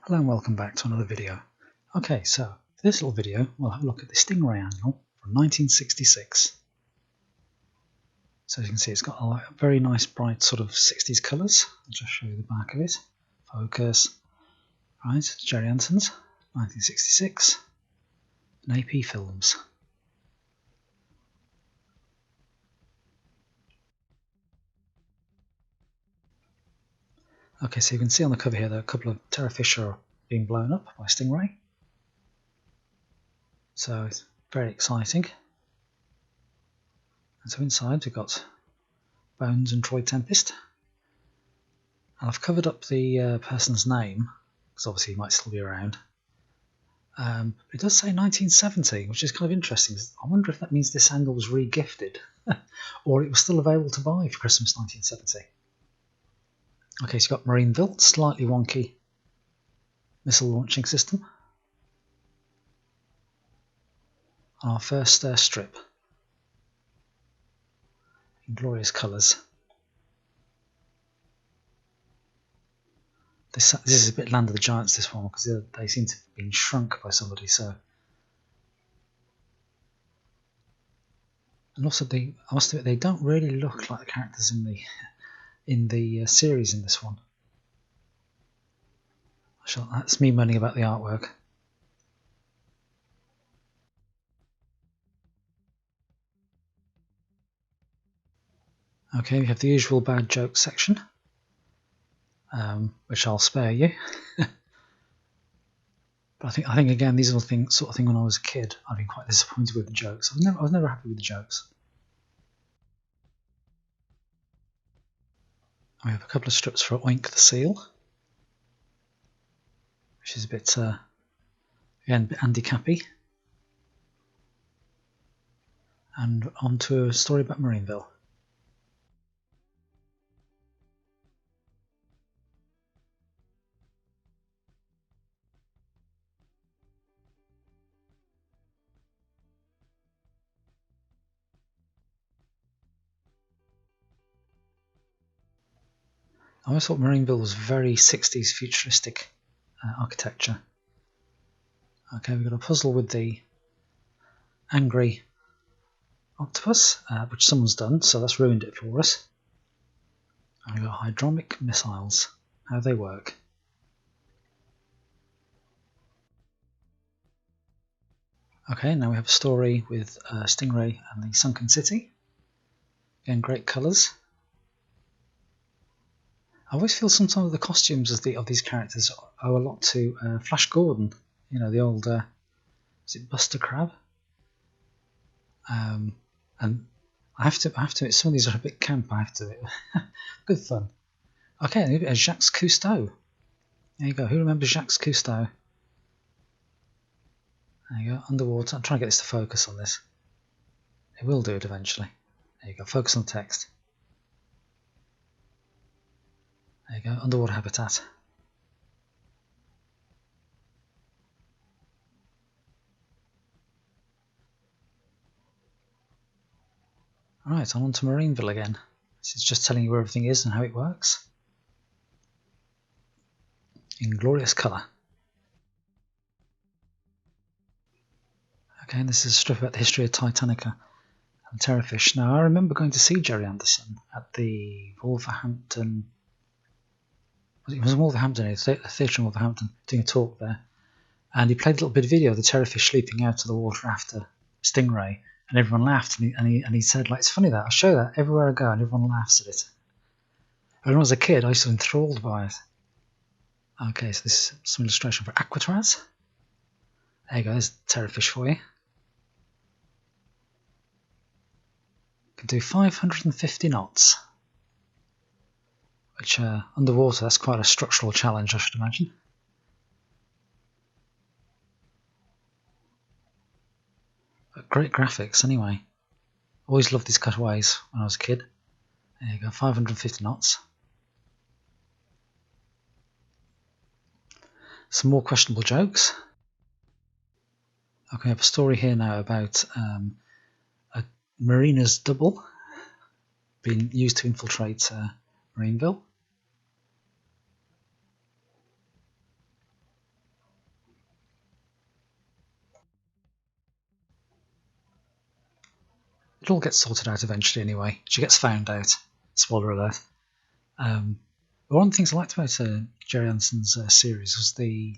Hello and welcome back to another video. Okay, so for this little video we'll have a look at the Stingray annual from 1966. So as you can see it's got a very nice bright sort of 60s colours. I'll just show you the back of it. Focus. Right, Gerry Anderson's 1966 and AP Films. Okay, so you can see on the cover here that a couple of terrorfish are being blown up by Stingray. So it's very exciting. And so inside we've got Bones and Troy Tempest. And I've covered up the person's name, because obviously he might still be around. It does say 1970, which is kind of interesting. I wonder if that means this angle was re-gifted, or it was still available to buy for Christmas 1970. Okay, so you've got Marineville, slightly wonky missile launching system. And our first strip in glorious colours. This is a bit Land of the Giants, this one, because they seem to have been shrunk by somebody. So, and also I must admit, they don't really look like the characters in the series in this one. That's me moaning about the artwork. Okay, we have the usual bad joke section, which I'll spare you. But I think again, these are the sort of thing when I was a kid, I'd been quite disappointed with the jokes. I was never happy with the jokes. We have a couple of strips for Oink the Seal, which is a bit, again, a bit Andy-Cappy. And on to a story about Marineville. I always thought Marineville was very 60s futuristic architecture. Okay, we've got a puzzle with the angry octopus, which someone's done, so that's ruined it for us. And we've got hydromic missiles, how they work. Okay, now we have a story with Stingray and the Sunken City. Again, great colours. I always feel sometimes the costumes of these characters owe a lot to Flash Gordon. You know, the old, is it Buster Crabbe? And I have to admit, some of these are a bit camp, I have to admit. Good fun. Okay, Jacques Cousteau. There you go. Who remembers Jacques Cousteau? There you go, underwater. I'm trying to get this to focus on this. It will do it eventually. There you go, focus on text. There you go, underwater habitat. Alright, on to Marineville again. This is just telling you where everything is and how it works. In glorious colour. Okay, this is a strip about the history of Titanica and Terrorfish. Now, I remember going to see Gerry Anderson at the Wolverhampton... It was Wolverhampton, the theatre in Wolverhampton, doing a talk there. And he played a little bit of video of the terrorfish leaping out of the water after Stingray. And everyone laughed, and he said, like, it's funny that I show that everywhere I go, and everyone laughs at it. When I was a kid, I used to be enthralled by it. Okay, so this is some illustration for Aquatraz. There you go, there's terrorfish for you. Can do 550 knots, which underwater, that's quite a structural challenge, I should imagine. But great graphics anyway. Always loved these cutaways when I was a kid. There you go, 550 knots. Some more questionable jokes. Okay, I have a story here now about a mariner's double being used to infiltrate Marineville. It all gets sorted out eventually anyway. She gets found out. Spoiler alert. One of the things I liked about Gerry Anderson's series was the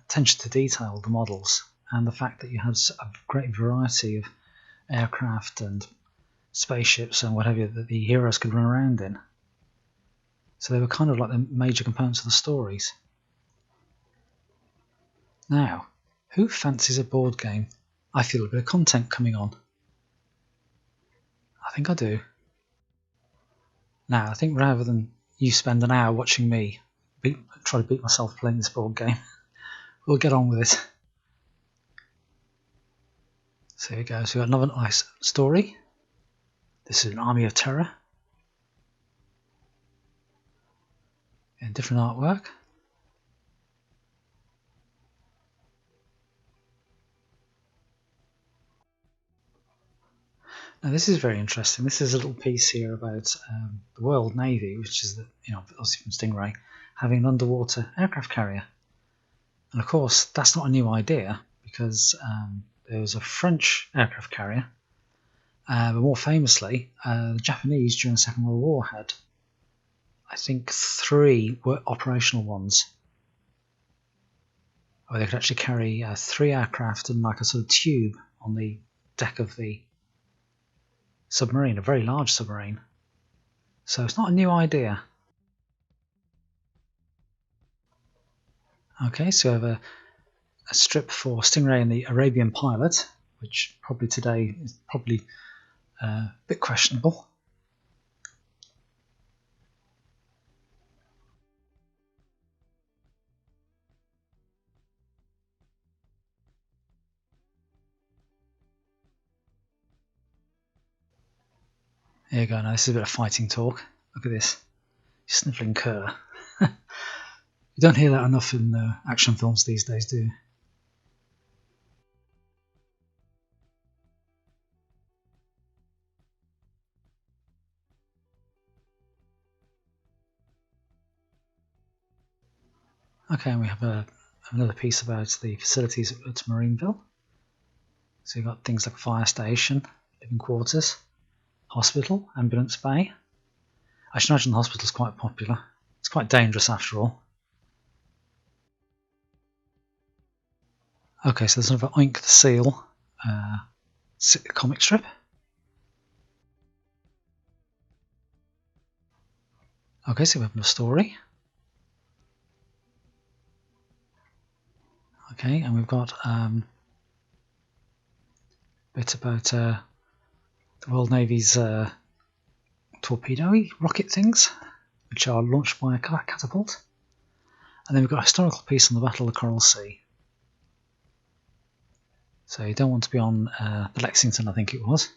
attention to detail, the models, and the fact that you had a great variety of aircraft and spaceships and whatever that the heroes could run around in. So they were kind of like the major components of the stories. Now, who fancies a board game? I feel a bit of content coming on. I think I do. Now, I think rather than you spend an hour watching me try to beat myself playing this board game, we'll get on with it. So here we go. So we've got another nice story. This is an Army of Terror. And different artwork. Now this is very interesting. This is a little piece here about the Royal Navy, which is obviously from Stingray, having an underwater aircraft carrier. And of course, that's not a new idea because there was a French aircraft carrier, but more famously, the Japanese during the Second World War had, I think, 3 were operational ones, where they could actually carry 3 aircraft in like a sort of tube on the deck of the submarine, a very large submarine. So it's not a new idea. Okay, so we have a strip for Stingray and the Arabian Pilot, which probably today is probably a bit questionable. Here you go, now this is a bit of fighting talk. Look at this. Sniffling cur. You don't hear that enough in action films these days, do you? Okay, and we have another piece about the facilities at Marineville. So you've got things like a fire station, living quarters, hospital, ambulance bay. I should imagine the hospital is quite popular. It's quite dangerous after all. Okay, so there's another Oink the Seal comic strip. Okay, so we have a story. Okay, and we've got a bit about the Royal Navy's torpedo-y rocket things, which are launched by a catapult. And then we've got a historical piece on the Battle of the Coral Sea. So you don't want to be on the Lexington, I think it was,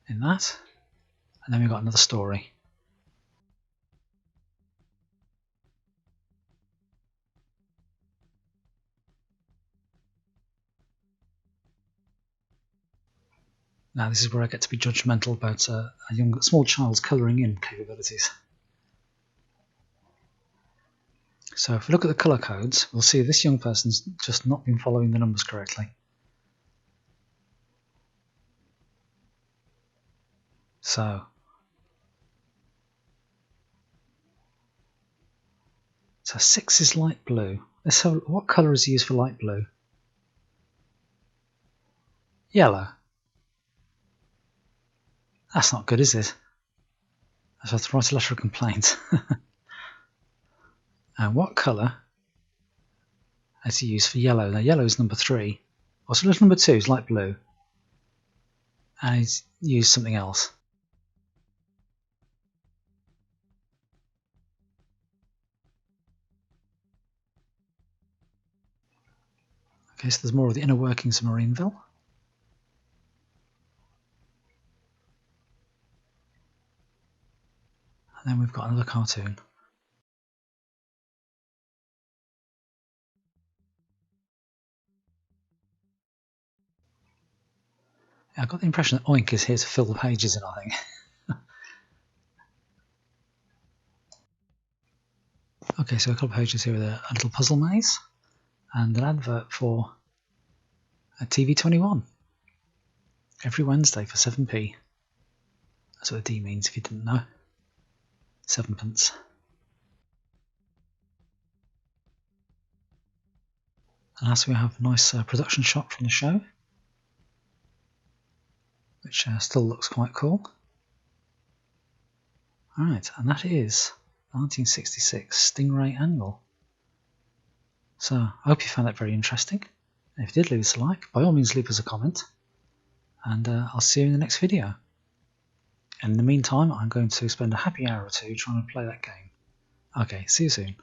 in that. And then we've got another story. Now this is where I get to be judgmental about a small child's colouring in capabilities. So if we look at the colour codes, we'll see this young person's just not been following the numbers correctly. So 6 is light blue. Let's have, what colour is used for light blue? Yellow. That's not good, is it? I have to write a letter of complaint. And what colour is used for yellow? Now yellow is number 3. Or so number 2 is light blue. And he's used something else. Okay, so there's more of the inner workings of Marineville. And then we've got another cartoon. I got the impression that Oink is here to fill the pages in, I think. Okay, so a couple of pages here with a little puzzle maze and an advert for a TV21. every Wednesday for 7p. That's what the D means if you didn't know. 7p. And as we have a nice production shot from the show, which still looks quite cool. Alright, and that is the 1966 Stingray Annual. So I hope you found that very interesting. And if you did, leave us a like. By all means, leave us a comment. And I'll see you in the next video. And in the meantime, I'm going to spend a happy hour or two trying to play that game. Okay, see you soon.